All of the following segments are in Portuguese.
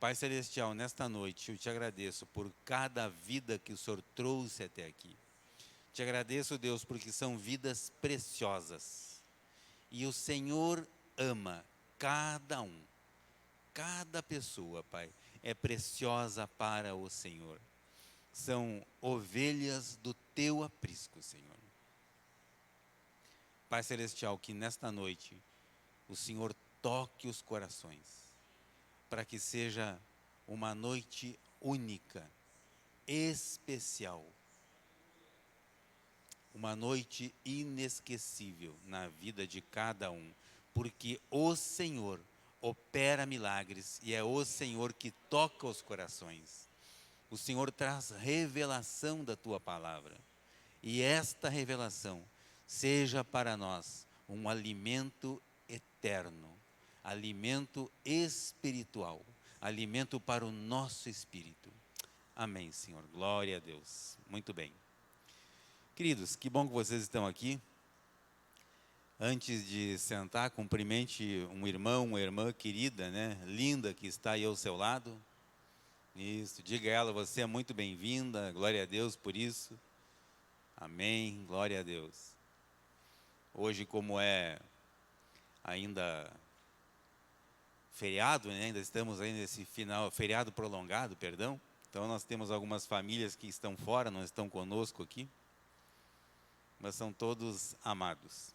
Pai Celestial, nesta noite eu te agradeço por cada vida que o Senhor trouxe até aqui. Te agradeço, Deus, porque são vidas preciosas. E o Senhor ama cada um, cada pessoa, Pai, é preciosa para o Senhor. São ovelhas do teu aprisco, Senhor. Pai Celestial, que nesta noite o Senhor toque os corações, para que seja uma noite única, especial, uma noite inesquecível na vida de cada um, porque o Senhor opera milagres e é o Senhor que toca os corações. O Senhor traz revelação da tua palavra, e esta revelação seja para nós um alimento eterno, alimento espiritual, alimento para o nosso espírito. Amém, Senhor. Glória a Deus. Muito bem. Queridos, que bom que vocês estão aqui. Antes de sentar, cumprimente um irmão, uma irmã querida, né? Linda, que está aí ao seu lado. Isso, diga a ela, você é muito bem-vinda. Glória a Deus por isso. Amém. Glória a Deus. Hoje, como é ainda feriado, né? Ainda estamos aí nesse final, feriado prolongado, perdão. Então nós temos algumas famílias que estão fora, não estão conosco aqui, mas são todos amados.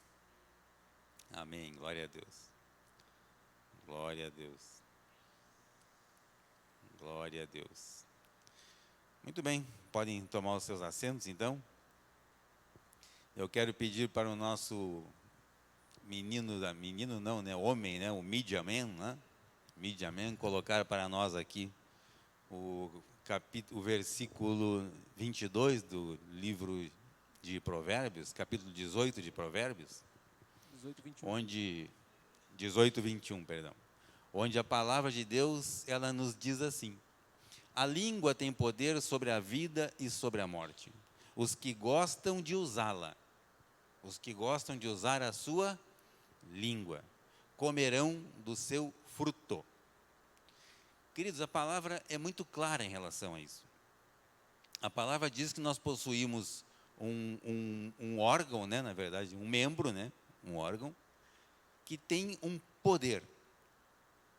Amém, glória a Deus. Glória a Deus. Glória a Deus. Muito bem, podem tomar os seus assentos então. Eu quero pedir para o nosso menino não, né, homem, né, o Media Man, né? Media Man, colocar para nós aqui o versículo 22 do livro de Provérbios, capítulo 18 de Provérbios, 18, 21. onde 18, 21, perdão, onde a palavra de Deus, ela nos diz assim: a língua tem poder sobre a vida e sobre a morte. Os que gostam de usá-la, os que gostam de usar a sua língua, comerão do seu fruto. Queridos, a palavra é muito clara em relação a isso. A palavra diz que nós possuímos um órgão, né, na verdade, um membro, né, um órgão, que tem um poder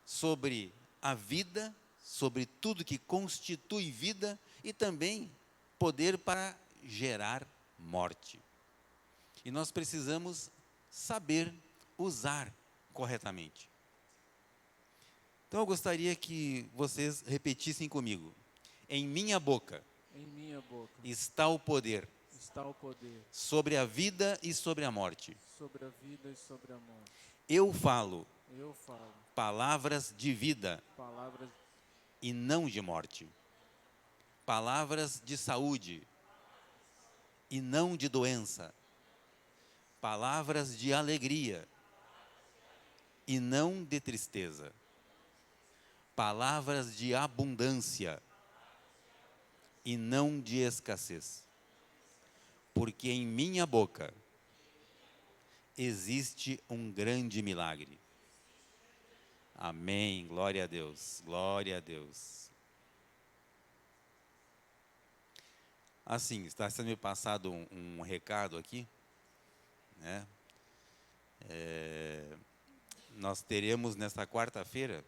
sobre a vida, sobre tudo que constitui vida e também poder para gerar morte. E nós precisamos saber usar corretamente. Então eu gostaria que vocês repetissem comigo: em minha boca Em minha boca está o poder está o poder sobre a vida e sobre a morte. sobre a vida e sobre a morte. Eu falo Eu falo palavras de vida palavras e não de morte, palavras de saúde e não de doença, palavras de alegria e não de tristeza, palavras de abundância e não de escassez, porque em minha boca existe um grande milagre. Amém, glória a Deus, glória a Deus. Assim, está sendo me passado um recado aqui, né? Nós teremos nesta quarta-feira,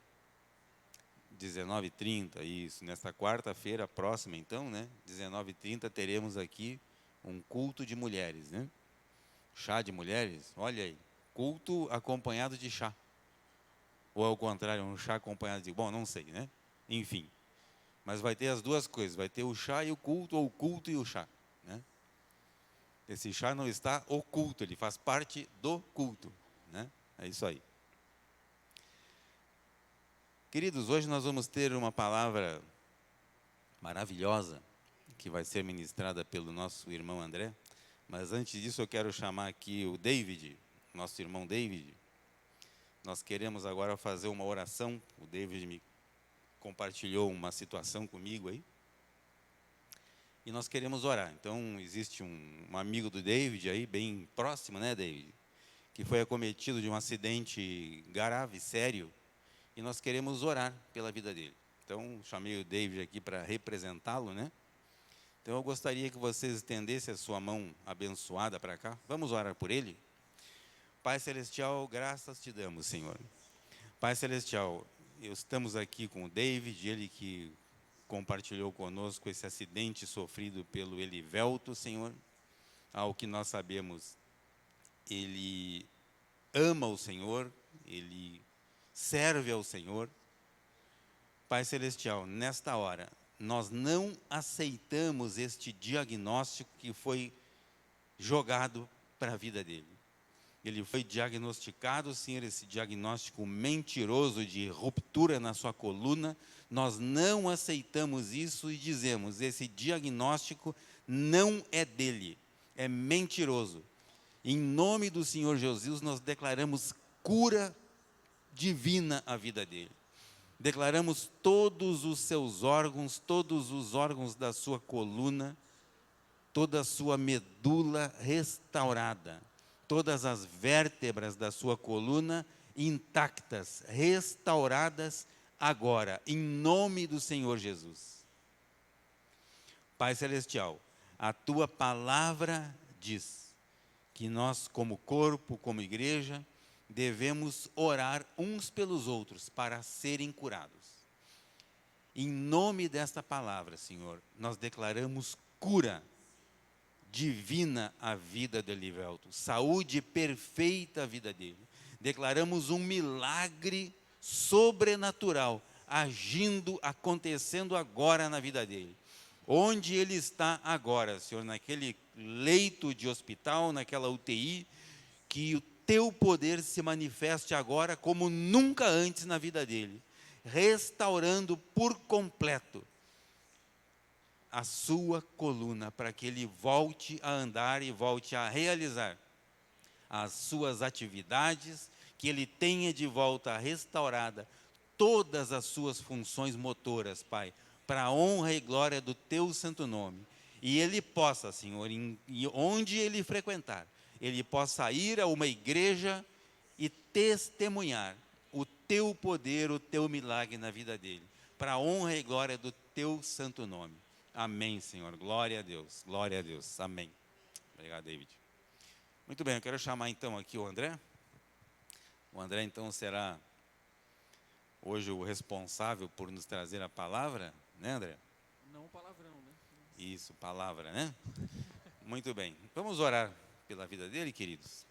19h30, isso, nesta quarta-feira próxima então, né? 19h30 teremos aqui um culto de mulheres, né? Chá de mulheres, olha aí, culto acompanhado de chá. Ou ao contrário, um chá acompanhado de... Bom, não sei, né? Enfim. Mas vai ter as duas coisas, vai ter o chá e o culto, ou o culto e o chá, né? Esse chá não está oculto, ele faz parte do culto, né? É isso aí. Queridos, hoje nós vamos ter uma palavra maravilhosa, que vai ser ministrada pelo nosso irmão André. Mas antes disso eu quero chamar aqui o David, nosso irmão David. Nós queremos agora fazer uma oração. O David me compartilhou uma situação comigo aí. E nós queremos orar. Então, existe um amigo do David aí, bem próximo, né, David? Que foi acometido de um acidente grave, sério. E nós queremos orar pela vida dele. Então, chamei o David aqui para representá-lo, né? Então, eu gostaria que vocês estendessem a sua mão abençoada para cá. Vamos orar por ele? Pai Celestial, graças te damos, Senhor. Pai Celestial, estamos aqui com o David, ele que compartilhou conosco esse acidente sofrido pelo Elivelto, Senhor. Ao que nós sabemos, ele ama o Senhor, ele serve ao Senhor. Pai Celestial, nesta hora, nós não aceitamos este diagnóstico que foi jogado para a vida dele. Ele foi diagnosticado, Senhor, esse diagnóstico mentiroso de ruptura na sua coluna. Nós não aceitamos isso e dizemos: esse diagnóstico não é dele, é mentiroso. Em nome do Senhor Jesus, nós declaramos cura divina à vida dele. Declaramos todos os seus órgãos, todos os órgãos da sua coluna, toda a sua medula restaurada, todas as vértebras da sua coluna intactas, restauradas agora, em nome do Senhor Jesus. Pai Celestial, a tua palavra diz que nós, como corpo, como igreja, devemos orar uns pelos outros para serem curados. Em nome desta palavra, Senhor, nós declaramos cura divina à vida de Elivelto, saúde perfeita à vida dele. Declaramos um milagre sobrenatural agindo, acontecendo agora na vida dele. Onde ele está agora, Senhor, naquele leito de hospital, naquela UTI, que o teu poder se manifeste agora como nunca antes na vida dele, restaurando por completo a sua coluna, para que ele volte a andar e volte a realizar as suas atividades, que ele tenha de volta restaurada todas as suas funções motoras, Pai, para a honra e glória do teu santo nome. E ele possa, Senhor, onde ele frequentar, ele possa ir a uma igreja e testemunhar o teu poder, o teu milagre na vida dele, para a honra e glória do teu santo nome. Amém, Senhor. Glória a Deus. Glória a Deus. Amém. Obrigado, David. Muito bem, eu quero chamar então aqui o André. O André então será hoje o responsável por nos trazer a palavra, né, André? Não palavrão, né? Isso, palavra, né? Muito bem. Vamos orar pela vida dele, queridos.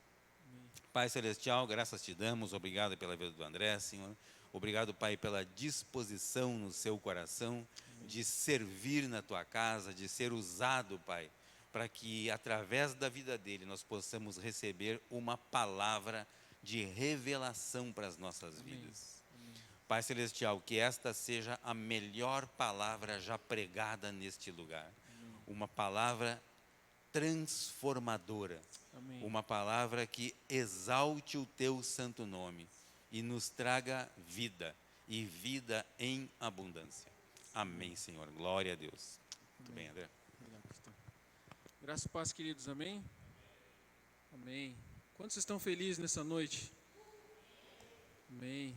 Amém. Pai Celestial, graças te damos, obrigado pela vida do André, Senhor. Obrigado, Pai, pela disposição no seu coração de servir na tua casa, de ser usado, Pai, para que através da vida dele nós possamos receber uma palavra de revelação para as nossas vidas. Amém. Pai Celestial, que esta seja a melhor palavra já pregada neste lugar. Uma palavra transformadora. Amém. Uma palavra que exalte o teu santo nome e nos traga vida, e vida em abundância. Amém, Senhor. Glória a Deus. Muito bem, André. Obrigado, pastor. Graça e paz, queridos. Amém? Amém. Quantos estão felizes nessa noite? Amém.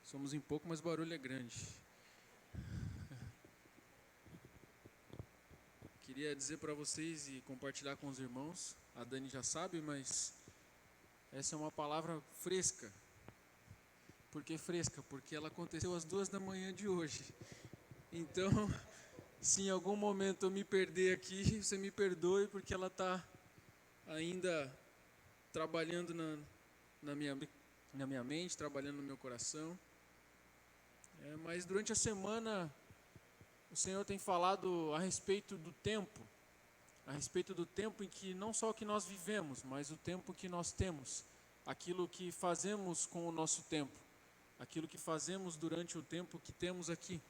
Somos em pouco, mas o barulho é grande. Queria dizer para vocês e compartilhar com os irmãos, a Dani já sabe, mas essa é uma palavra fresca. Por que fresca? Porque ela aconteceu às 2h de hoje. Então, se em algum momento eu me perder aqui, você me perdoe, porque ela está ainda trabalhando na minha mente, trabalhando no meu coração. Mas durante a semana, o Senhor tem falado a respeito do tempo em que não só o que nós vivemos, mas o tempo que nós temos, aquilo que fazemos com o nosso tempo, aquilo que fazemos durante o tempo que temos aqui.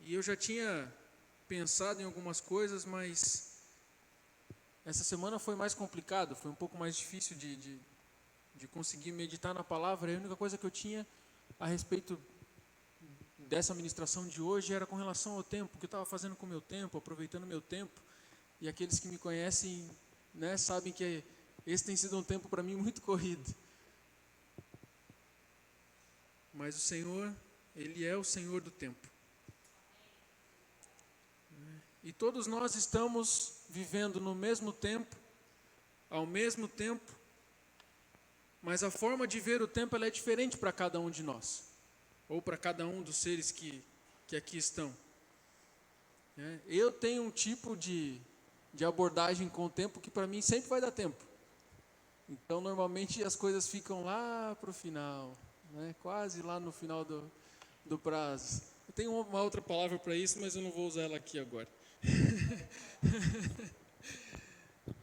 E eu já tinha pensado em algumas coisas, mas essa semana foi mais complicado, foi um pouco mais difícil de conseguir meditar na palavra. E a única coisa que eu tinha a respeito dessa ministração de hoje era com relação ao tempo, o que eu estava fazendo com o meu tempo, aproveitando o meu tempo. E aqueles que me conhecem, né, sabem que esse tem sido um tempo para mim muito corrido. mas o Senhor, Ele é o Senhor do tempo. E todos nós estamos vivendo no mesmo tempo, ao mesmo tempo, mas a forma de ver o tempo ela é diferente para cada um de nós, ou para cada um dos seres que aqui estão. Eu tenho um tipo de abordagem com o tempo que para mim sempre vai dar tempo. Então, normalmente as coisas ficam lá para o final, né? Quase lá no final do prazo. Eu tenho uma outra palavra para isso, mas eu não vou usar ela aqui agora.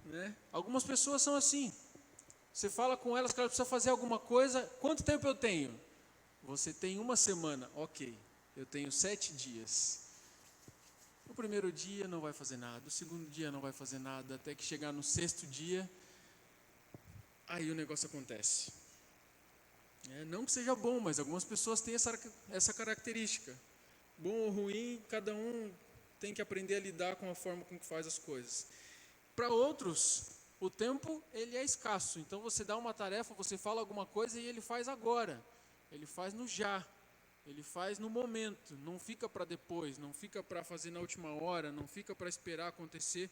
Né? Algumas pessoas são assim. Você fala com elas que ela precisa fazer alguma coisa. Quanto tempo eu tenho? Você tem 1 semana. Ok, eu tenho 7 dias. O primeiro dia não vai fazer nada. O segundo dia não vai fazer nada. Até que chegar no 6º dia, aí o negócio acontece. Não que seja bom, mas algumas pessoas têm essa característica. Bom ou ruim, cada um tem que aprender a lidar com a forma com que faz as coisas. Para outros, o tempo ele é escasso. Então você dá uma tarefa, você fala alguma coisa e ele faz agora. Ele faz no já. Ele faz no momento. Não fica para depois, não fica para fazer na última hora, não fica para esperar acontecer.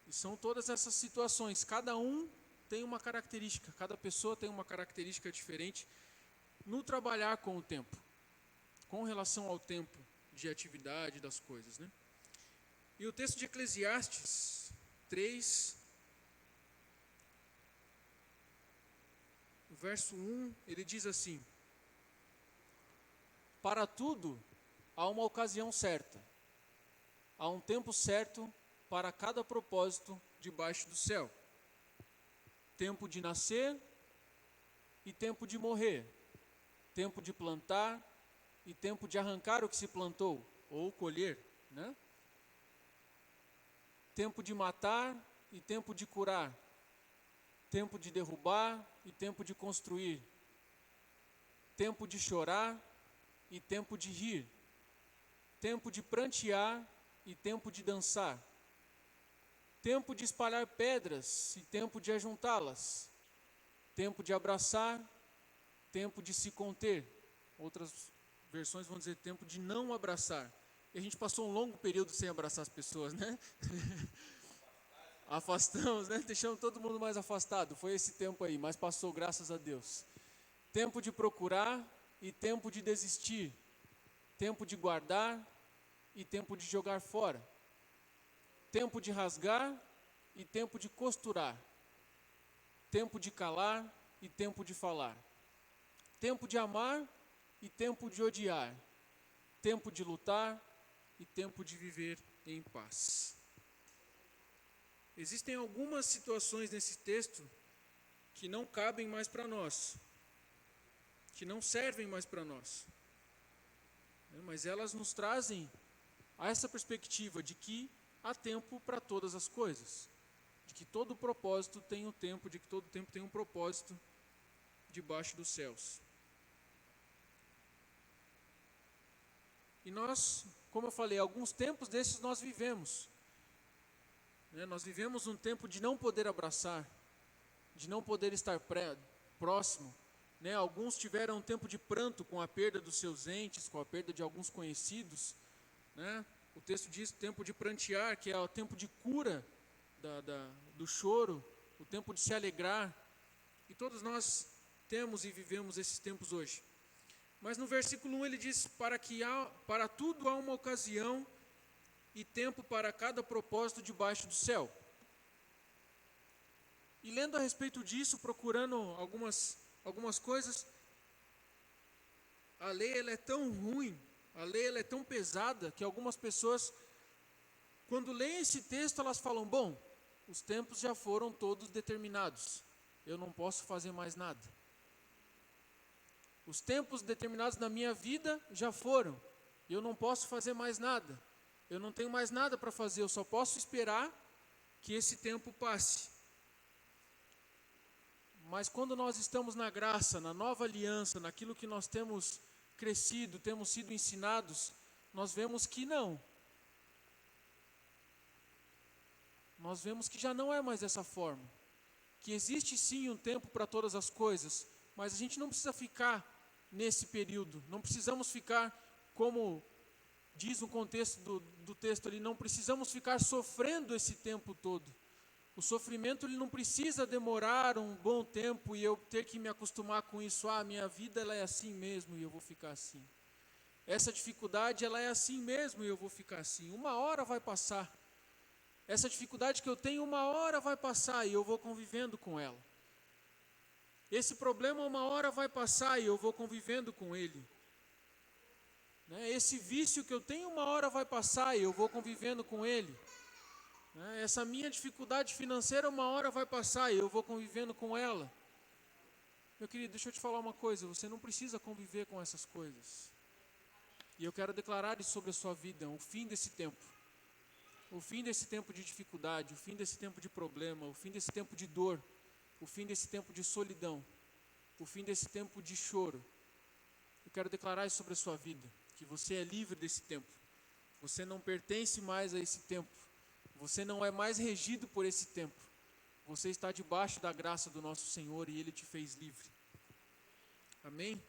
E são todas essas situações. Cada um tem uma característica, cada pessoa tem uma característica diferente no trabalhar com o tempo, com relação ao tempo de atividade das coisas, né? E o texto de Eclesiastes 3, o verso 1, ele diz assim: para tudo há uma ocasião certa, há um tempo certo para cada propósito debaixo do céu. Tempo de nascer e tempo de morrer. Tempo de plantar e tempo de arrancar o que se plantou, ou colher, né? Tempo de matar e tempo de curar. Tempo de derrubar e tempo de construir. Tempo de chorar e tempo de rir. Tempo de prantear e tempo de dançar. Tempo de espalhar pedras e tempo de ajuntá-las. Tempo de abraçar, tempo de se conter. Outras versões vão dizer tempo de não abraçar. E a gente passou um longo período sem abraçar as pessoas, né? Afastamos, né? Deixamos todo mundo mais afastado. Foi esse tempo aí, mas passou, graças a Deus. Tempo de procurar e tempo de desistir. Tempo de guardar e tempo de jogar fora. Tempo de rasgar e tempo de costurar. Tempo de calar e tempo de falar. Tempo de amar e tempo de odiar. Tempo de lutar e tempo de viver em paz. Existem algumas situações nesse texto que não cabem mais para nós, que não servem mais para nós, mas elas nos trazem a essa perspectiva de que há tempo para todas as coisas, de que todo propósito tem um tempo, de que todo tempo tem um propósito debaixo dos céus. E nós, como eu falei, alguns tempos desses nós vivemos. Nós vivemos um tempo de não poder abraçar, de não poder estar próximo. Alguns tiveram um tempo de pranto com a perda dos seus entes, com a perda de alguns conhecidos. O texto diz tempo de prantear, que é o tempo de cura do choro, o tempo de se alegrar. E todos nós temos e vivemos esses tempos hoje. Mas no versículo 1 ele diz: para tudo há uma ocasião e tempo para cada propósito debaixo do céu. E lendo a respeito disso, procurando algumas coisas, a lei ela é tão ruim, a lei ela é tão pesada, que algumas pessoas, quando leem esse texto, elas falam: bom, os tempos já foram todos determinados, eu não posso fazer mais nada. Os tempos determinados na minha vida já foram, eu não posso fazer mais nada. Eu não tenho mais nada para fazer, eu só posso esperar que esse tempo passe. Mas quando nós estamos na graça, na nova aliança, naquilo que nós temos crescido, temos sido ensinados, nós vemos que não. Nós vemos que já não é mais dessa forma. Que existe sim um tempo para todas as coisas, Mas a gente não precisa ficar nesse período, não precisamos ficar, como diz o contexto do texto ali, não precisamos ficar sofrendo esse tempo todo. O sofrimento ele não precisa demorar um bom tempo e eu ter que me acostumar com isso. Ah, minha vida ela é assim mesmo e eu vou ficar assim. Essa dificuldade ela é assim mesmo e eu vou ficar assim. Uma hora vai passar. Essa dificuldade que eu tenho, uma hora vai passar e eu vou convivendo com ela. Esse problema uma hora vai passar e eu vou convivendo com ele. Esse vício que eu tenho, uma hora vai passar e eu vou convivendo com ele. Essa minha dificuldade financeira, uma hora vai passar e eu vou convivendo com ela. Meu querido, deixa eu te falar uma coisa, você não precisa conviver com essas coisas. E eu quero declarar isso sobre a sua vida, o fim desse tempo. O fim desse tempo de dificuldade, o fim desse tempo de problema, o fim desse tempo de dor, o fim desse tempo de solidão, o fim desse tempo de choro. Eu quero declarar isso sobre a sua vida, que você é livre desse tempo. Você não pertence mais a esse tempo. Você não é mais regido por esse tempo. Você está debaixo da graça do nosso Senhor e Ele te fez livre. Amém?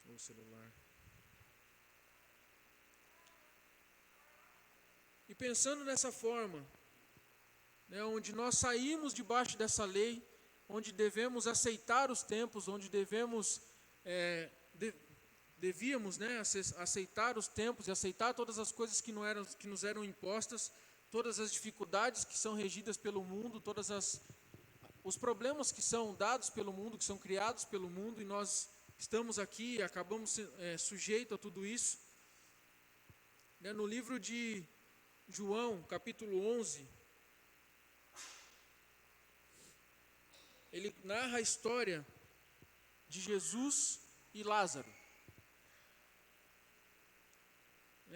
O celular. E pensando nessa forma, onde nós saímos debaixo dessa lei, onde devemos aceitar os tempos, onde devíamos aceitar os tempos e aceitar todas as coisas que nos eram impostas, todas as dificuldades que são regidas pelo mundo, os problemas que são dados pelo mundo, que são criados pelo mundo, e nós estamos aqui e acabamos sujeitos a tudo isso. No livro de João, capítulo 11, ele narra a história de Jesus e Lázaro.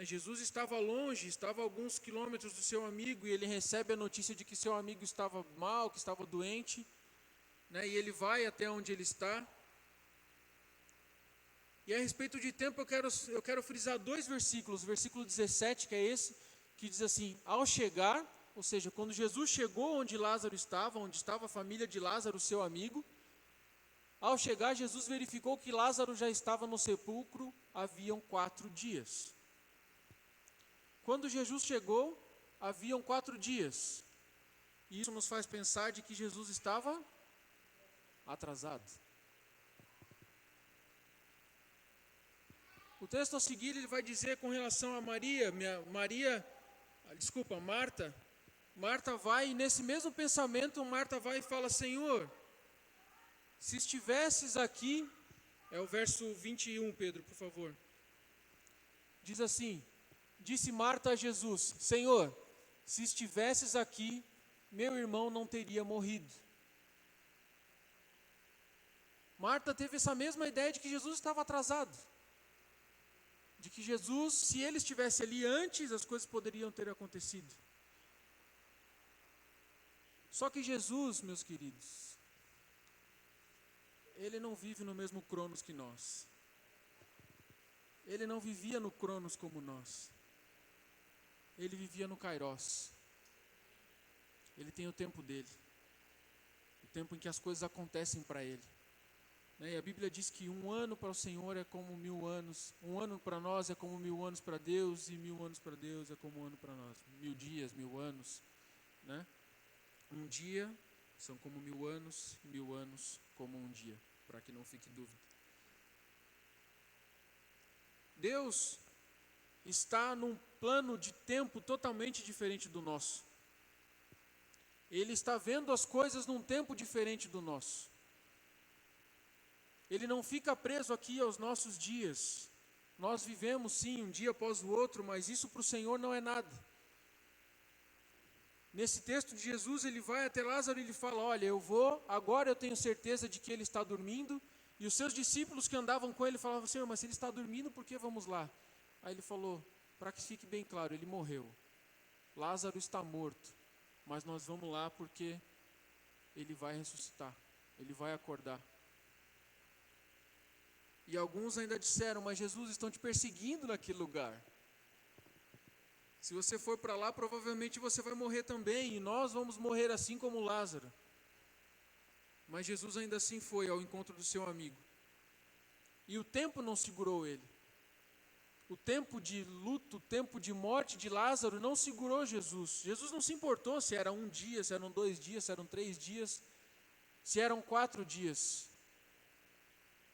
Jesus estava longe, estava a alguns quilômetros do seu amigo, e ele recebe a notícia de que seu amigo estava mal, que estava doente, e ele vai até onde ele está. E a respeito de tempo, eu quero frisar 2 versículos. O versículo 17, que é esse, que diz assim: ao chegar, ou seja, quando Jesus chegou onde Lázaro estava, onde estava a família de Lázaro, seu amigo, ao chegar, Jesus verificou que Lázaro já estava no sepulcro haviam 4 dias. Quando Jesus chegou, haviam 4 dias. E isso nos faz pensar de que Jesus estava atrasado. O texto a seguir ele vai dizer com relação a Marta. Marta vai, e nesse mesmo pensamento, Marta vai e fala: Senhor, se estivesses aqui, é o verso 21, Pedro, por favor. Diz assim: disse Marta a Jesus: Senhor, se estivesses aqui, meu irmão não teria morrido. Marta teve essa mesma ideia de que Jesus estava atrasado. De que Jesus, se ele estivesse ali antes, as coisas poderiam ter acontecido. Só que Jesus, meus queridos, ele não vive no mesmo cronos que nós. Ele não vivia no cronos como nós. Ele vivia no kairos. Ele tem o tempo dele. O tempo em que as coisas acontecem para ele. E a Bíblia diz que 1 ano para o Senhor é como 1000 anos. 1 ano para nós é como 1000 anos para Deus. E 1000 anos para Deus é como 1 ano para nós. 1000 dias, 1000 anos. Um dia são como 1000 anos. E 1000 anos como um dia. Para que não fique dúvida. Deus está num plano de tempo totalmente diferente do nosso. Ele está vendo as coisas num tempo diferente do nosso. Ele não fica preso aqui aos nossos dias. Nós vivemos sim, um dia após o outro, mas isso para o Senhor não é nada. Nesse texto de Jesus, ele vai até Lázaro e ele fala: olha, agora eu tenho certeza de que ele está dormindo. E os seus discípulos que andavam com ele falavam: Senhor, mas se ele está dormindo, por que vamos lá? Aí ele falou, para que fique bem claro, ele morreu. Lázaro está morto, mas nós vamos lá porque ele vai ressuscitar, ele vai acordar. E alguns ainda disseram: mas Jesus, estão te perseguindo naquele lugar. Se você for para lá, provavelmente você vai morrer também, e nós vamos morrer assim como Lázaro. Mas Jesus ainda assim foi ao encontro do seu amigo. E o tempo não segurou ele. O tempo de luto, o tempo de morte de Lázaro não segurou Jesus. Jesus não se importou se era 1 dia, se eram 2 dias, se eram 3 dias, se eram 4 dias.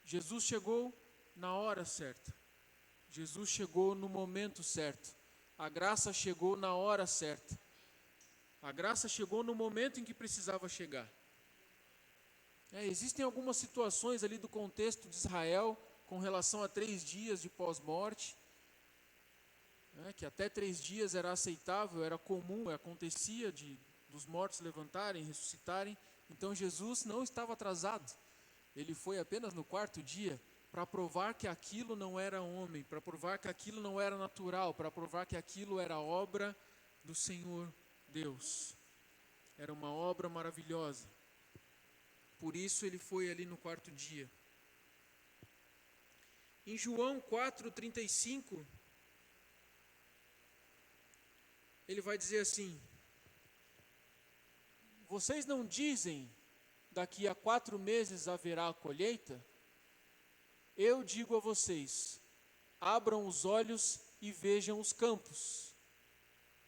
Jesus chegou na hora certa. Jesus chegou no momento certo. A graça chegou na hora certa. A graça chegou no momento em que precisava chegar. Existem algumas situações ali do contexto de Israel com relação a 3 dias de pós-morte, que até 3 dias era aceitável, era comum, acontecia dos mortos levantarem, ressuscitarem. Então Jesus não estava atrasado. Ele foi apenas no 4º dia para provar que aquilo não era homem, para provar que aquilo não era natural, para provar que aquilo era obra do Senhor Deus. Era uma obra maravilhosa. Por isso ele foi ali no 4º dia. Em João 4,35, ele vai dizer assim: vocês não dizem, daqui a 4 meses haverá a colheita? Eu digo a vocês, abram os olhos e vejam os campos.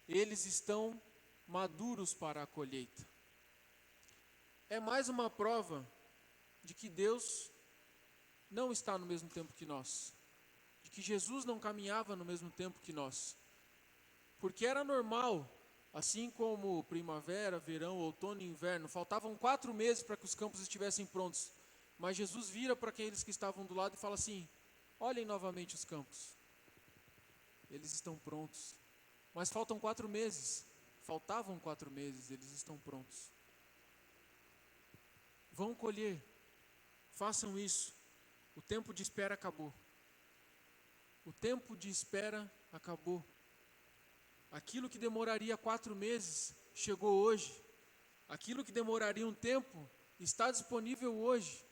Eles estão maduros para a colheita. É mais uma prova de que Deus não está no mesmo tempo que nós. De que Jesus não caminhava no mesmo tempo que nós. Porque era normal, assim como primavera, verão, outono e inverno, faltavam 4 meses para que os campos estivessem prontos. Mas Jesus vira para aqueles que estavam do lado e fala assim: olhem novamente os campos. Eles estão prontos. Mas faltam 4 meses. Faltavam 4 meses, eles estão prontos. Vão colher. Façam isso. O tempo de espera acabou. O tempo de espera acabou. Aquilo que demoraria 4 meses, chegou hoje. Aquilo que demoraria um tempo, está disponível hoje.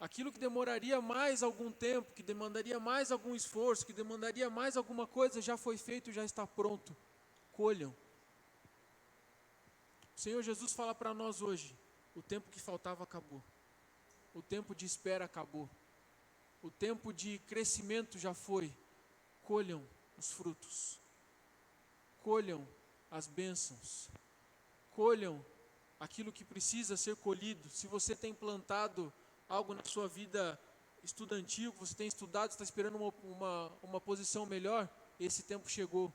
Aquilo que demoraria mais algum tempo, que demandaria mais algum esforço, que demandaria mais alguma coisa, já foi feito, já está pronto. Colham. O Senhor Jesus fala para nós hoje: o tempo que faltava acabou. O tempo de espera acabou. O tempo de crescimento já foi. Colham os frutos. Colham as bênçãos. Colham aquilo que precisa ser colhido. Se você tem plantado algo na sua vida estudantil, você tem estudado, está esperando uma posição melhor, esse tempo chegou.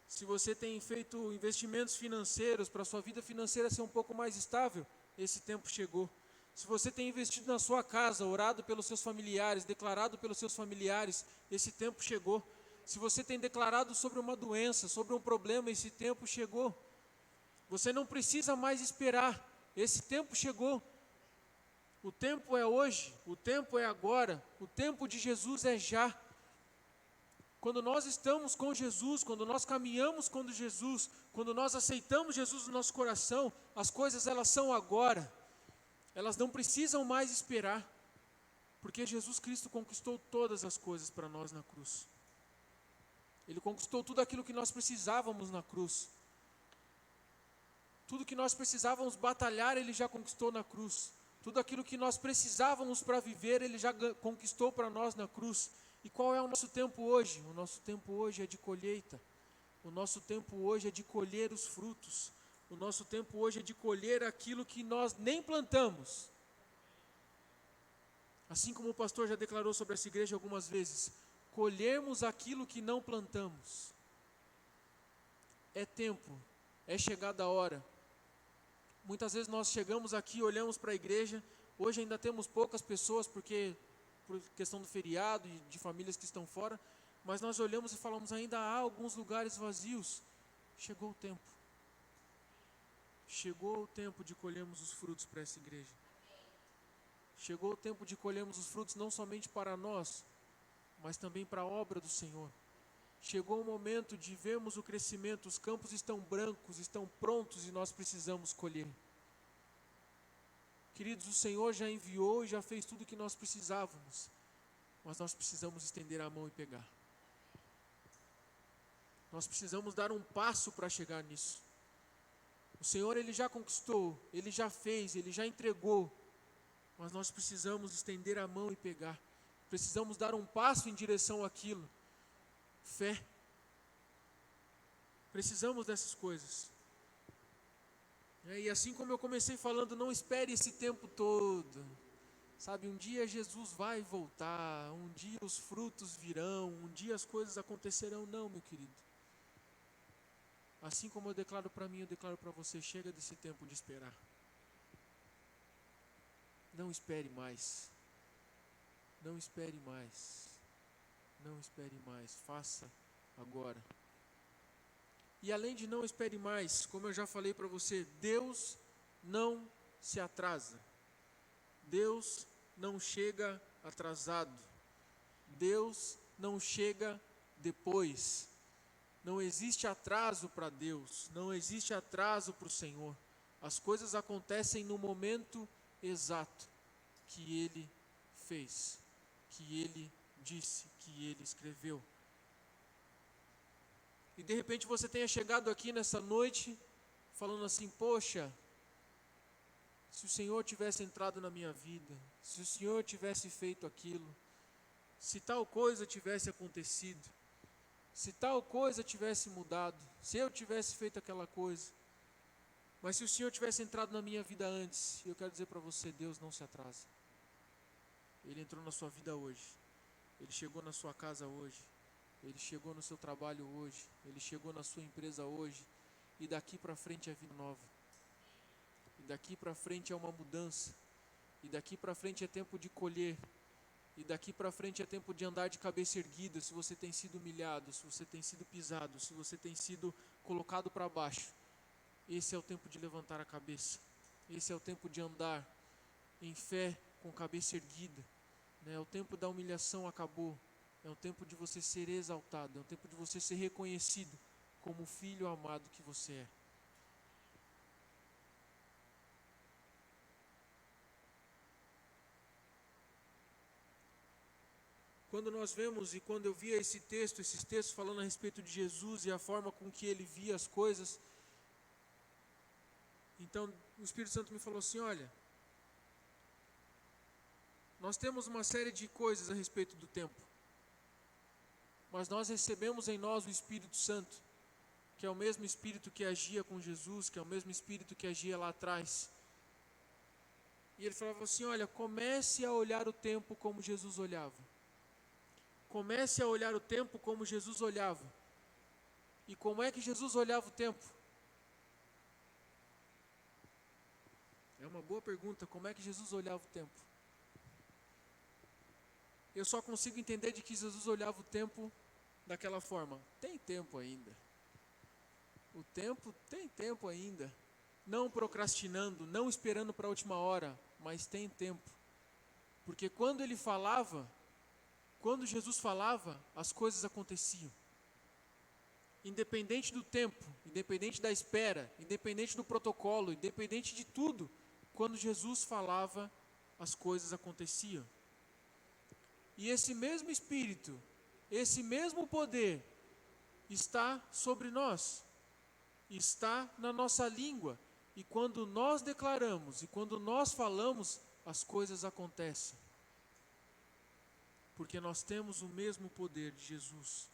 Se você tem feito investimentos financeiros para a sua vida financeira ser um pouco mais estável, esse tempo chegou. Se você tem investido na sua casa, orado pelos seus familiares, declarado pelos seus familiares, esse tempo chegou. Se você tem declarado sobre uma doença, sobre um problema, esse tempo chegou. Você não precisa mais esperar, esse tempo chegou. O tempo é hoje, o tempo é agora, o tempo de Jesus é já. Quando nós estamos com Jesus, quando nós caminhamos com Jesus, quando nós aceitamos Jesus no nosso coração, as coisas elas são agora. Elas não precisam mais esperar, porque Jesus Cristo conquistou todas as coisas para nós na cruz. Ele conquistou tudo aquilo que nós precisávamos na cruz. Tudo que nós precisávamos batalhar, Ele já conquistou na cruz. Tudo aquilo que nós precisávamos para viver, Ele já conquistou para nós na cruz. E qual é o nosso tempo hoje? O nosso tempo hoje é de colheita. O nosso tempo hoje é de colher os frutos. O nosso tempo hoje é de colher aquilo que nós nem plantamos. Assim como o pastor já declarou sobre essa igreja algumas vezes, colhermos aquilo que não plantamos. É tempo, é chegada a hora. Muitas vezes nós chegamos aqui, olhamos para a igreja, hoje ainda temos poucas pessoas, por questão do feriado e de famílias que estão fora, mas nós olhamos e falamos, ainda há alguns lugares vazios. Chegou o tempo. Chegou o tempo de colhermos os frutos para essa igreja. Chegou o tempo de colhermos os frutos não somente para nós, mas também para a obra do Senhor. Chegou o momento de vermos o crescimento, os campos estão brancos, estão prontos e nós precisamos colher. Queridos, o Senhor já enviou e já fez tudo o que nós precisávamos, mas nós precisamos estender a mão e pegar. Nós precisamos dar um passo para chegar nisso. O Senhor, Ele já conquistou, Ele já fez, Ele já entregou. nós precisamos estender a mão e pegar. Precisamos dar um passo em direção àquilo. Fé. Precisamos dessas coisas. E assim como eu comecei falando, não espere esse tempo todo. Sabe, um dia Jesus vai voltar, um dia os frutos virão, um dia as coisas acontecerão. Não, meu querido. Assim como eu declaro para mim, eu declaro para você, chega desse tempo de esperar. Não espere mais. Não espere mais. Não espere mais. Faça agora. E além de não espere mais, como eu já falei para você, Deus não se atrasa. Deus não chega atrasado. Deus não chega depois. Não existe atraso para Deus. Não existe atraso para o Senhor. As coisas acontecem no momento exato que Ele fez, que Ele disse, que Ele escreveu. E de repente você tenha chegado aqui nessa noite falando assim, poxa, se o Senhor tivesse entrado na minha vida, se o Senhor tivesse feito aquilo, se tal coisa tivesse acontecido, se tal coisa tivesse mudado, se eu tivesse feito aquela coisa, mas se o Senhor tivesse entrado na minha vida antes, eu quero dizer para você, Deus não se atrasa. Ele entrou na sua vida hoje, Ele chegou na sua casa hoje, Ele chegou no seu trabalho hoje, Ele chegou na sua empresa hoje, e daqui para frente é vida nova. E daqui para frente é uma mudança. E daqui para frente é tempo de colher. E daqui para frente é tempo de andar de cabeça erguida. Se você tem sido humilhado, se você tem sido pisado, se você tem sido colocado para baixo, esse é o tempo de levantar a cabeça. Esse é o tempo de andar em fé com cabeça erguida. O tempo da humilhação acabou. É um tempo de você ser exaltado. É um tempo de você ser reconhecido como o filho amado que você é. Quando nós vemos, e quando eu via esses textos falando a respeito de Jesus e a forma com que ele via as coisas, então o Espírito Santo me falou assim, olha, nós temos uma série de coisas a respeito do tempo, mas nós recebemos em nós o Espírito Santo, que é o mesmo Espírito que agia com Jesus, que é o mesmo Espírito que agia lá atrás. E ele falava assim, olha, comece a olhar o tempo como Jesus olhava. Comece a olhar o tempo como Jesus olhava. E como é que Jesus olhava o tempo? É uma boa pergunta, como é que Jesus olhava o tempo? Eu só consigo entender de que Jesus olhava o tempo daquela forma. Tem tempo ainda. O tempo tem tempo ainda. Não procrastinando, não esperando para a última hora, mas tem tempo. Porque quando ele falava, quando Jesus falava, as coisas aconteciam. Independente do tempo, independente da espera, independente do protocolo, independente de tudo, quando Jesus falava, as coisas aconteciam. E esse mesmo Espírito, esse mesmo poder, está sobre nós, está na nossa língua. E quando nós declaramos, e quando nós falamos, as coisas acontecem. Porque nós temos o mesmo poder de Jesus.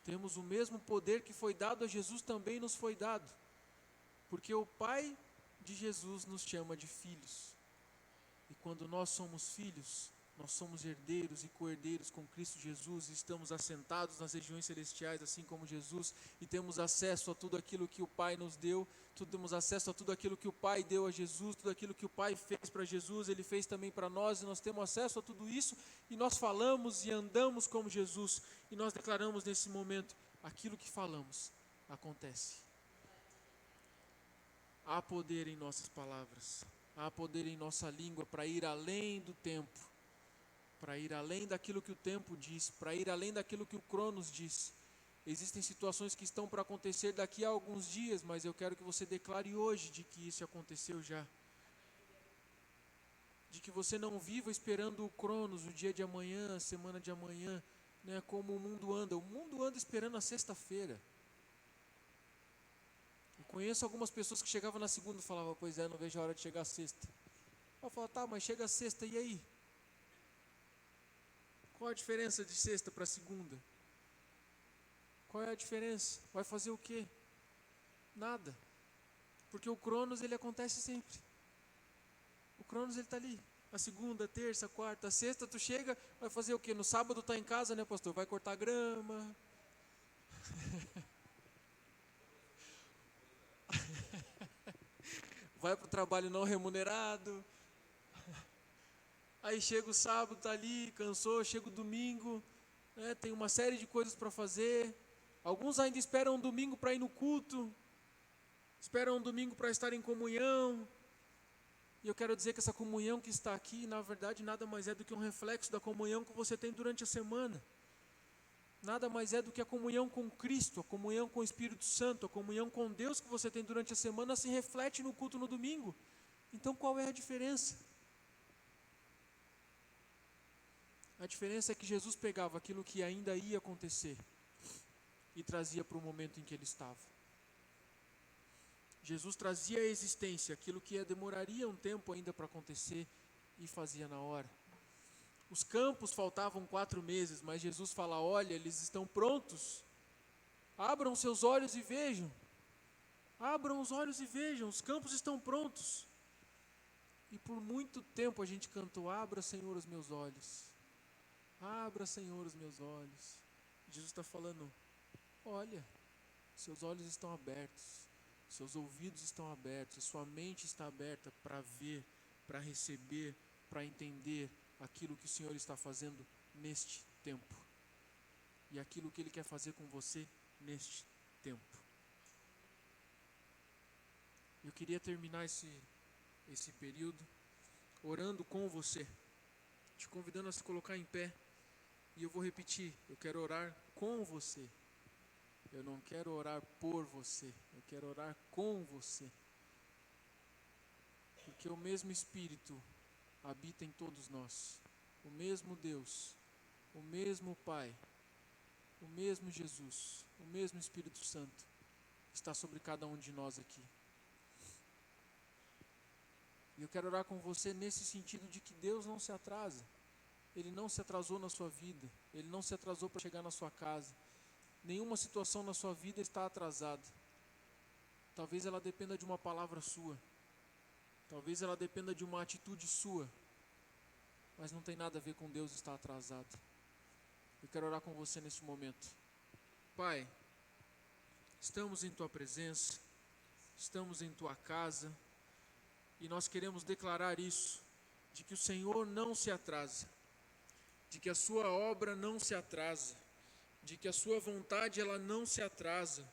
Temos o mesmo poder que foi dado a Jesus, também nos foi dado. Porque o Pai de Jesus nos chama de filhos. E quando nós somos filhos, nós somos herdeiros e co-herdeiros com Cristo Jesus, e estamos assentados nas regiões celestiais, assim como Jesus, e temos acesso a tudo aquilo que o Pai nos deu, temos acesso a tudo aquilo que o Pai deu a Jesus, tudo aquilo que o Pai fez para Jesus, Ele fez também para nós, e nós temos acesso a tudo isso, e nós falamos e andamos como Jesus, e nós declaramos nesse momento, aquilo que falamos, acontece. Há poder em nossas palavras, há poder em nossa língua para ir além do tempo, para ir além daquilo que o tempo diz, para ir além daquilo que o Cronos diz. Existem situações que estão para acontecer daqui a alguns dias, mas eu quero que você declare hoje de que isso aconteceu já. De que você não viva esperando o Cronos, o dia de amanhã, a semana de amanhã, como o mundo anda. O mundo anda esperando a sexta-feira. Eu conheço algumas pessoas que chegavam na segunda e falavam, pois é, não vejo a hora de chegar a sexta. Vai falar, tá, mas chega a sexta, e aí? Qual a diferença de sexta para segunda? Qual é a diferença? Vai fazer o quê? Nada. Porque o Cronos, ele acontece sempre. O Cronos, ele está ali. A segunda, a terça, a quarta, a sexta, tu chega, vai fazer o quê? No sábado tá em casa, né, pastor? Vai cortar grama. Vai para o trabalho não remunerado. Aí chega o sábado, tá ali, cansou, chega o domingo, né, tem uma série de coisas para fazer. Alguns ainda esperam um domingo para ir no culto, esperam um domingo para estar em comunhão. E eu quero dizer que essa comunhão que está aqui, na verdade, nada mais é do que um reflexo da comunhão que você tem durante a semana. Nada mais é do que a comunhão com Cristo, a comunhão com o Espírito Santo, a comunhão com Deus que você tem durante a semana se reflete no culto no domingo. Então qual é a diferença? A diferença é que Jesus pegava aquilo que ainda ia acontecer e trazia para o momento em que ele estava. Jesus trazia à existência aquilo que demoraria um tempo ainda para acontecer e fazia na hora. Os campos faltavam 4 meses, mas Jesus fala, olha, eles estão prontos. Abram seus olhos e vejam. Abram os olhos e vejam, os campos estão prontos. E por muito tempo a gente cantou, abra, Senhor, os meus olhos. Abra, Senhor, os meus olhos. Jesus está falando, olha, seus olhos estão abertos, seus ouvidos estão abertos, sua mente está aberta para ver, para receber, para entender aquilo que o Senhor está fazendo neste tempo. E aquilo que Ele quer fazer com você neste tempo. Eu queria terminar esse período orando com você, te convidando a se colocar em pé. E eu vou repetir, eu quero orar com você. Eu não quero orar por você, eu quero orar com você. Porque o mesmo Espírito habita em todos nós. O mesmo Deus, o mesmo Pai, o mesmo Jesus, o mesmo Espírito Santo está sobre cada um de nós aqui. E eu quero orar com você nesse sentido de que Deus não se atrasa. Ele não se atrasou na sua vida, Ele não se atrasou para chegar na sua casa. Nenhuma situação na sua vida está atrasada. Talvez ela dependa de uma palavra sua, talvez ela dependa de uma atitude sua, mas não tem nada a ver com Deus estar atrasado. Eu quero orar com você nesse momento. Pai, estamos em Tua presença, estamos em Tua casa, e nós queremos declarar isso, de que o Senhor não se atrasa, de que a sua obra não se atrasa, de que a sua vontade ela não se atrasa,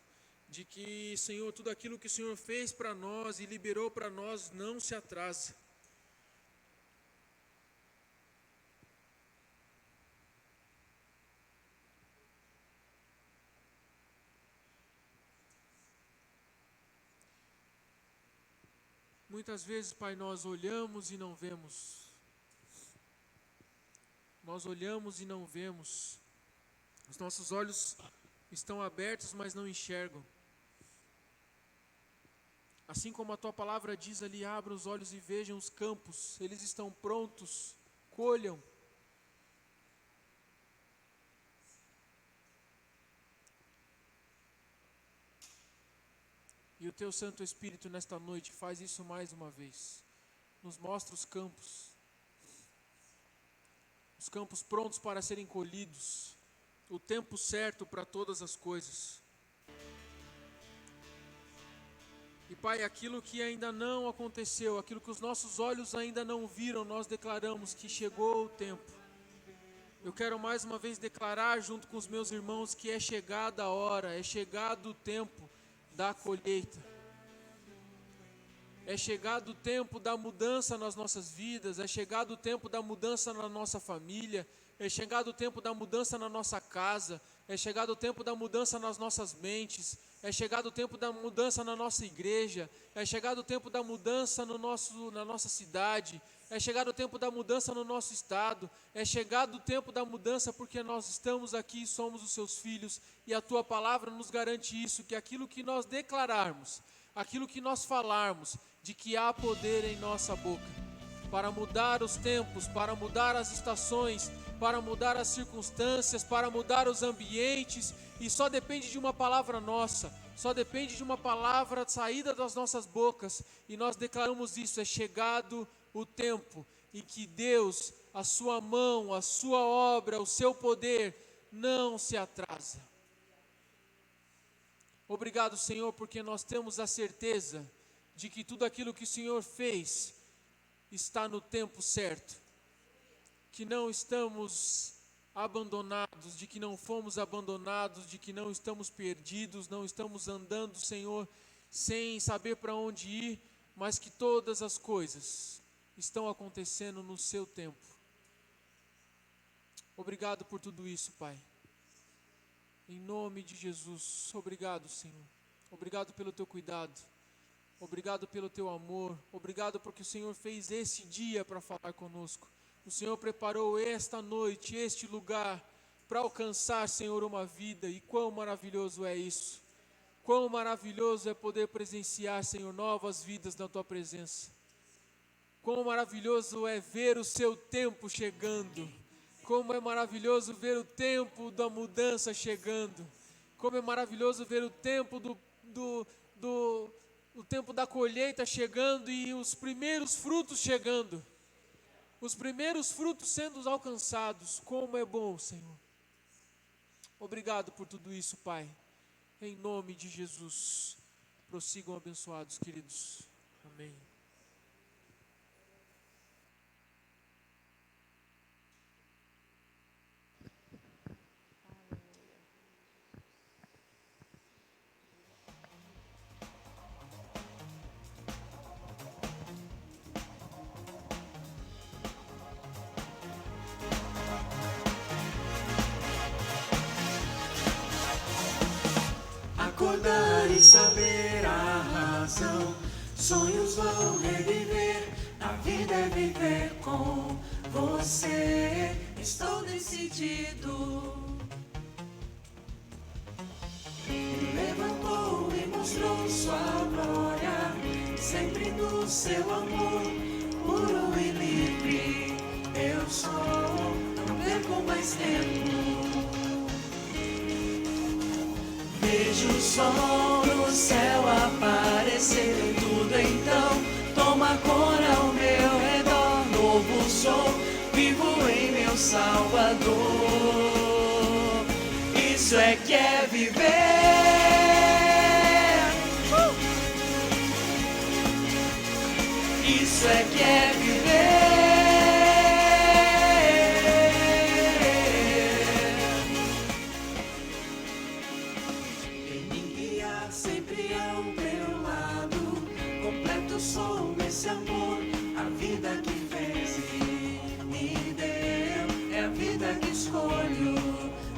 de que, Senhor, tudo aquilo que o Senhor fez para nós e liberou para nós não se atrasa. Muitas vezes, Pai, nós olhamos e não vemos. Nós olhamos e não vemos. Os nossos olhos estão abertos, mas não enxergam. Assim como a Tua palavra diz ali, abra os olhos e vejam os campos. Eles estão prontos, colham. E o Teu Santo Espírito nesta noite faz isso mais uma vez. Nos mostra os campos prontos para serem colhidos, o tempo certo para todas as coisas. E Pai, aquilo que ainda não aconteceu, aquilo que os nossos olhos ainda não viram, nós declaramos que chegou o tempo. Eu quero mais uma vez declarar junto com os meus irmãos que é chegada a hora, é chegado o tempo da colheita. É chegado o tempo da mudança nas nossas vidas, é chegado o tempo da mudança na nossa família, é chegado o tempo da mudança na nossa casa, é chegado o tempo da mudança nas nossas mentes, é chegado o tempo da mudança na nossa igreja, é chegado o tempo da mudança na nossa cidade, é chegado o tempo da mudança no nosso estado, é chegado o tempo da mudança porque nós estamos aqui e somos os seus filhos, e a Tua palavra nos garante isso, que aquilo que nós declararmos, aquilo que nós falarmos, de que há poder em nossa boca, para mudar os tempos, para mudar as estações, para mudar as circunstâncias, para mudar os ambientes, e só depende de uma palavra nossa, só depende de uma palavra saída das nossas bocas, e nós declaramos isso: é chegado o tempo em que Deus, a sua mão, a sua obra, o seu poder não se atrasa. Obrigado, Senhor, porque nós temos a certeza de que tudo aquilo que o Senhor fez está no tempo certo, que não estamos abandonados, de que não fomos abandonados, de que não estamos perdidos, não estamos andando, Senhor, sem saber para onde ir, mas que todas as coisas estão acontecendo no seu tempo. Obrigado por tudo isso, Pai. Em nome de Jesus, obrigado, Senhor. Obrigado pelo teu cuidado. Obrigado pelo teu amor. Obrigado porque o Senhor fez esse dia para falar conosco. O Senhor preparou esta noite, este lugar, para alcançar, Senhor, uma vida. E quão maravilhoso é isso. Quão maravilhoso é poder presenciar, Senhor, novas vidas na tua presença. Quão maravilhoso é ver o seu tempo chegando. Como é maravilhoso ver o tempo da mudança chegando. Como é maravilhoso ver o tempo o tempo da colheita chegando e os primeiros frutos chegando. Os primeiros frutos sendo alcançados. Como é bom, Senhor. Obrigado por tudo isso, Pai. Em nome de Jesus. Prossigam abençoados, queridos. Amém. Acordar e saber a razão, sonhos vão reviver, a vida é viver com você. Estou decidido. Levantou e mostrou sua glória, sempre no seu amor, puro e livre. Eu sou, não perco mais tempo. Vejo o sol no céu aparecer, tudo então toma cor ao meu redor. Novo sou, vivo em meu Salvador. Isso é que é viver. Isso é que é viver. Sou esse amor, a vida que fez e me deu, é a vida que escolho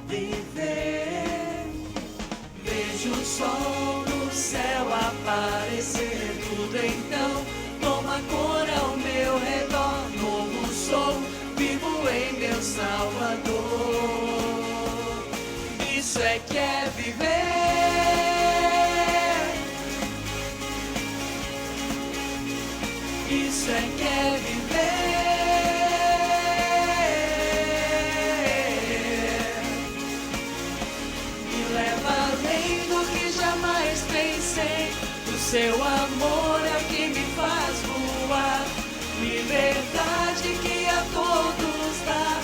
viver. Vejo o sol no céu aparecer, tudo então toma cor ao meu redor. Novo sou, vivo em meu Salvador. Isso é que é viver. Isso é que é viver. Me leva além do que jamais pensei. O seu amor é o que me faz voar. Liberdade que a todos dá.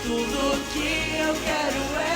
Tudo que eu quero é